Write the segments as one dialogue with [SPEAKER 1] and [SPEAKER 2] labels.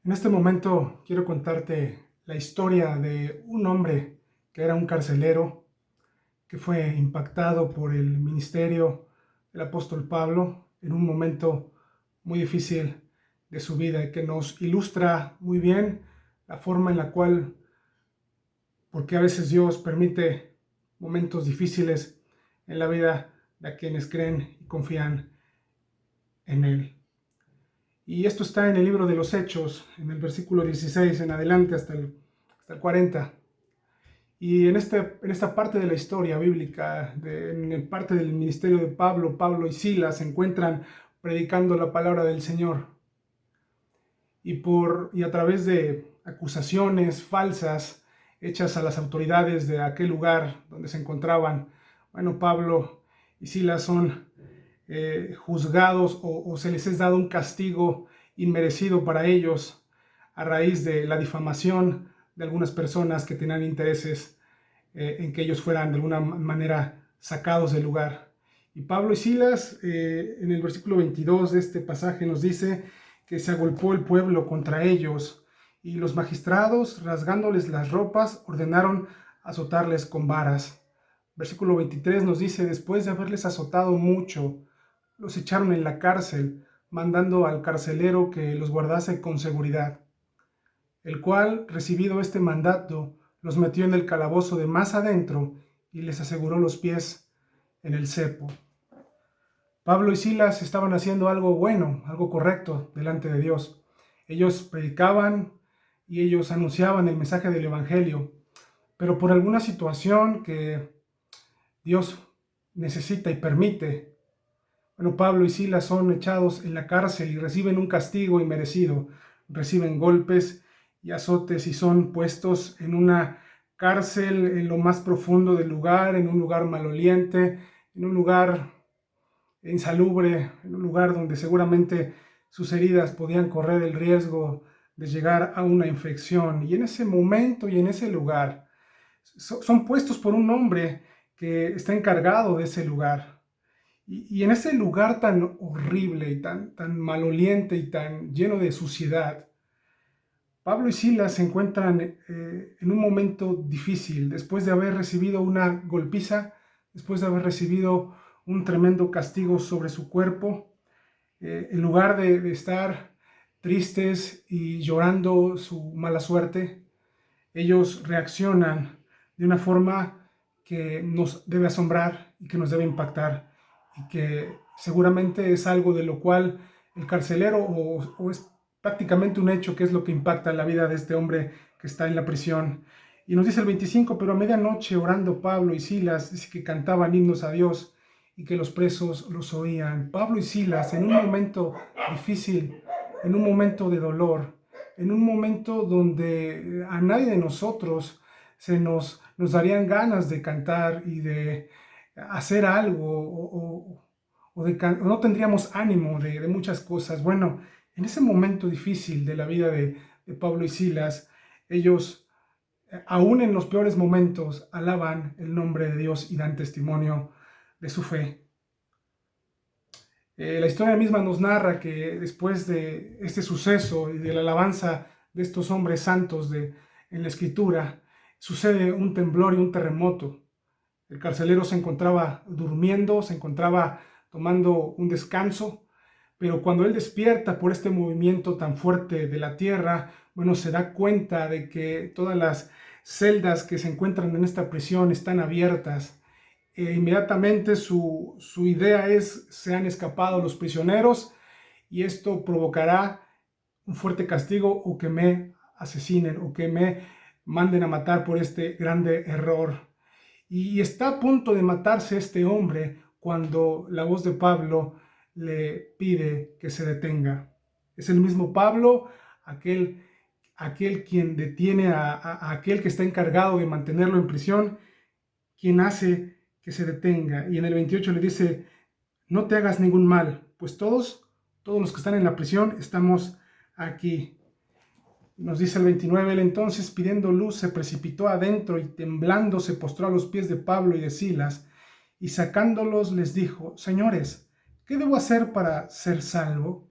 [SPEAKER 1] En este momento quiero contarte la historia de un hombre que era un carcelero, que fue impactado por el ministerio del apóstol Pablo en un momento muy difícil de su vida y que nos ilustra muy bien la forma en la cual, porque a veces Dios permite momentos difíciles en la vida de quienes creen y confían en Él. Y esto está en el libro de los Hechos, en el versículo 16 en adelante hasta el 40. Y en esta parte de la historia bíblica, en parte del ministerio de Pablo, Pablo y Silas se encuentran predicando la palabra del Señor. Y a través de acusaciones falsas hechas a las autoridades de aquel lugar donde se encontraban, bueno, Pablo y Silas son juzgados o se les es dado un castigo inmerecido para ellos a raíz de la difamación de algunas personas que tenían intereses en que ellos fueran de alguna manera sacados del lugar. Y Pablo y Silas, en el versículo 22 de este pasaje, nos dice que se agolpó el pueblo contra ellos y los magistrados, rasgándoles las ropas, ordenaron azotarles con varas. Versículo 23 nos dice: después de haberles azotado mucho, los echaron en la cárcel, mandando al carcelero que los guardase con seguridad, el cual, recibido este mandato, los metió en el calabozo de más adentro y les aseguró los pies en el cepo. Pablo y Silas estaban haciendo algo bueno, algo correcto delante de Dios. Ellos predicaban y ellos anunciaban el mensaje del Evangelio, pero por alguna situación que Dios necesita y permite, bueno, Pablo y Silas son echados en la cárcel y reciben un castigo inmerecido. Reciben golpes y azotes y son puestos en una cárcel en lo más profundo del lugar, en un lugar maloliente, en un lugar insalubre, en un lugar donde seguramente sus heridas podían correr el riesgo de llegar a una infección. Y en ese momento y en ese lugar son puestos por un hombre que está encargado de ese lugar. Y en ese lugar tan horrible y tan maloliente y tan lleno de suciedad, Pablo y Silas se encuentran en un momento difícil, después de haber recibido una golpiza, después de haber recibido un tremendo castigo sobre su cuerpo. En lugar de estar tristes y llorando su mala suerte, ellos reaccionan de una forma que nos debe asombrar y que nos debe impactar, y que seguramente es algo de lo cual el carcelero, o es prácticamente un hecho que es lo que impacta la vida de este hombre que está en la prisión. Y nos dice el 25: pero a medianoche, orando Pablo y Silas, dice que cantaban himnos a Dios y que los presos los oían. Pablo y Silas, en un momento difícil, en un momento de dolor, en un momento donde a nadie de nosotros nos darían ganas de cantar y de hacer algo, o no tendríamos ánimo de muchas cosas. Bueno, en ese momento difícil de la vida de Pablo y Silas, ellos, aún en los peores momentos, alaban el nombre de Dios y dan testimonio de su fe. La historia misma nos narra que después de este suceso y de la alabanza de estos hombres santos en la escritura, sucede un temblor y un terremoto. El carcelero se encontraba durmiendo, se encontraba tomando un descanso, pero cuando él despierta por este movimiento tan fuerte de la tierra, bueno, se da cuenta de que todas las celdas que se encuentran en esta prisión están abiertas. Inmediatamente su idea es: se han escapado los prisioneros y esto provocará un fuerte castigo, o que me asesinen, o que me manden a matar por este grande error. Y está a punto de matarse este hombre cuando la voz de Pablo le pide que se detenga. Es el mismo Pablo, aquel quien detiene a aquel que está encargado de mantenerlo en prisión, quien hace que se detenga. Y en el 28 le dice: no te hagas ningún mal, pues todos los que están en la prisión estamos aquí. Nos dice el 29: él entonces, pidiendo luz, se precipitó adentro y temblando se postró a los pies de Pablo y de Silas, y sacándolos les dijo: señores, ¿qué debo hacer para ser salvo?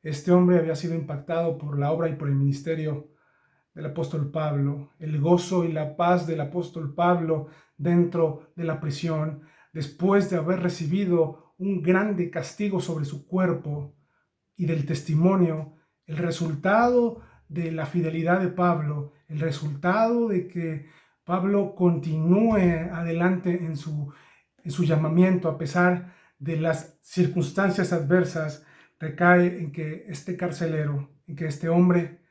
[SPEAKER 1] Este hombre había sido impactado por la obra y por el ministerio del apóstol Pablo, el gozo y la paz del apóstol Pablo dentro de la prisión, después de haber recibido un grande castigo sobre su cuerpo, y del testimonio, el resultado de la fidelidad de Pablo, el resultado de que Pablo continúe adelante en su llamamiento a pesar de las circunstancias adversas, recae en que este carcelero, en que este hombre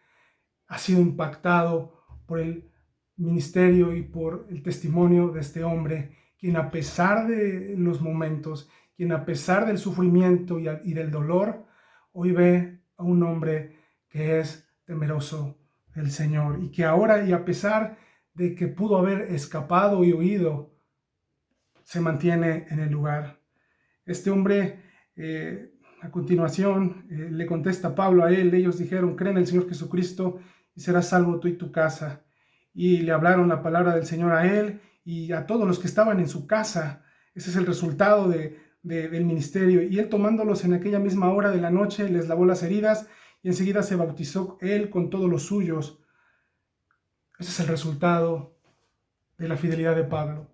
[SPEAKER 1] ha sido impactado por el ministerio y por el testimonio de este hombre, quien a pesar de los momentos, quien a pesar del sufrimiento y del dolor, hoy ve a un hombre que es temeroso del Señor y que ahora, y a pesar de que pudo haber escapado y huido, se mantiene en el lugar. Este hombre, a continuación, le contesta Pablo a él. Ellos dijeron: cree en el Señor Jesucristo y serás salvo tú y tu casa. Y le hablaron la palabra del Señor a él y a todos los que estaban en su casa. Ese es el resultado del ministerio. Y él, tomándolos en aquella misma hora de la noche, les lavó las heridas y enseguida se bautizó él con todos los suyos. Ese es el resultado de la fidelidad de Pablo.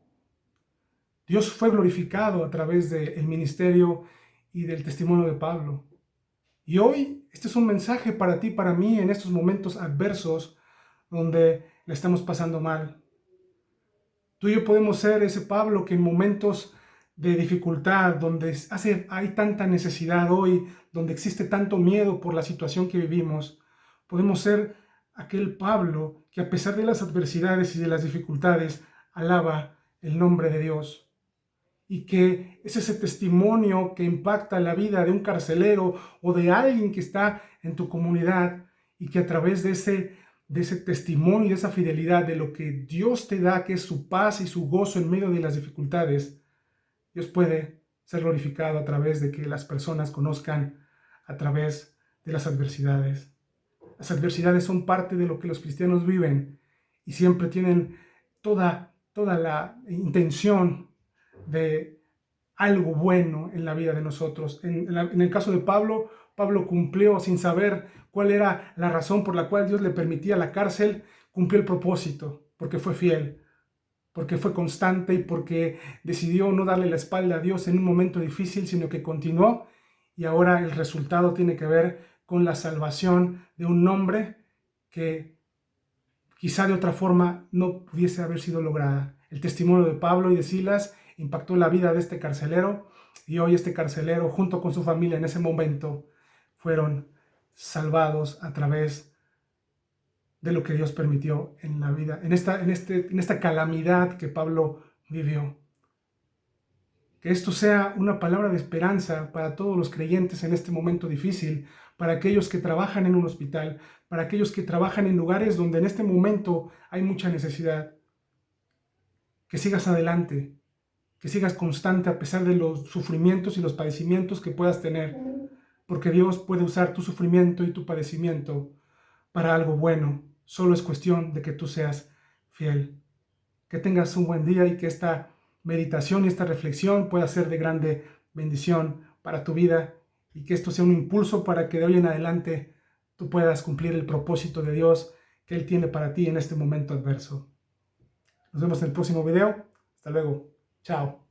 [SPEAKER 1] Dios fue glorificado a través del ministerio y del testimonio de Pablo. Y hoy este es un mensaje para ti, para mí, en estos momentos adversos donde le estamos pasando mal. Tú y yo podemos ser ese Pablo que en momentos de dificultad, donde hay tanta necesidad hoy, donde existe tanto miedo por la situación que vivimos, podemos ser aquel Pablo que a pesar de las adversidades y de las dificultades, alaba el nombre de Dios. Y que es ese testimonio que impacta la vida de un carcelero o de alguien que está en tu comunidad, y que a través de ese testimonio y de esa fidelidad de lo que Dios te da, que es su paz y su gozo en medio de las dificultades, Dios puede ser glorificado a través de que las personas conozcan a través de las adversidades. Las adversidades son parte de lo que los cristianos viven y siempre tienen toda la intención de algo bueno en la vida de nosotros. En el caso de Pablo, Pablo cumplió sin saber cuál era la razón por la cual Dios le permitía la cárcel, cumplió el propósito, porque fue fiel, porque fue constante y porque decidió no darle la espalda a Dios en un momento difícil, sino que continuó, y ahora el resultado tiene que ver con la salvación de un hombre que quizá de otra forma no pudiese haber sido lograda. El testimonio de Pablo y de Silas impactó la vida de este carcelero, y hoy este carcelero, junto con su familia en ese momento, fueron salvados a través de lo que Dios permitió en la vida, en esta calamidad que Pablo vivió. Que esto sea una palabra de esperanza para todos los creyentes en este momento difícil, para aquellos que trabajan en un hospital, para aquellos que trabajan en lugares donde en este momento hay mucha necesidad. Que sigas adelante, que sigas constante a pesar de los sufrimientos y los padecimientos que puedas tener, porque Dios puede usar tu sufrimiento y tu padecimiento para algo bueno. Solo es cuestión de que tú seas fiel. Que tengas un buen día y que esta meditación y esta reflexión pueda ser de grande bendición para tu vida, y que esto sea un impulso para que de hoy en adelante tú puedas cumplir el propósito de Dios que Él tiene para ti en este momento adverso. Nos vemos en el próximo video. Hasta luego. Chao.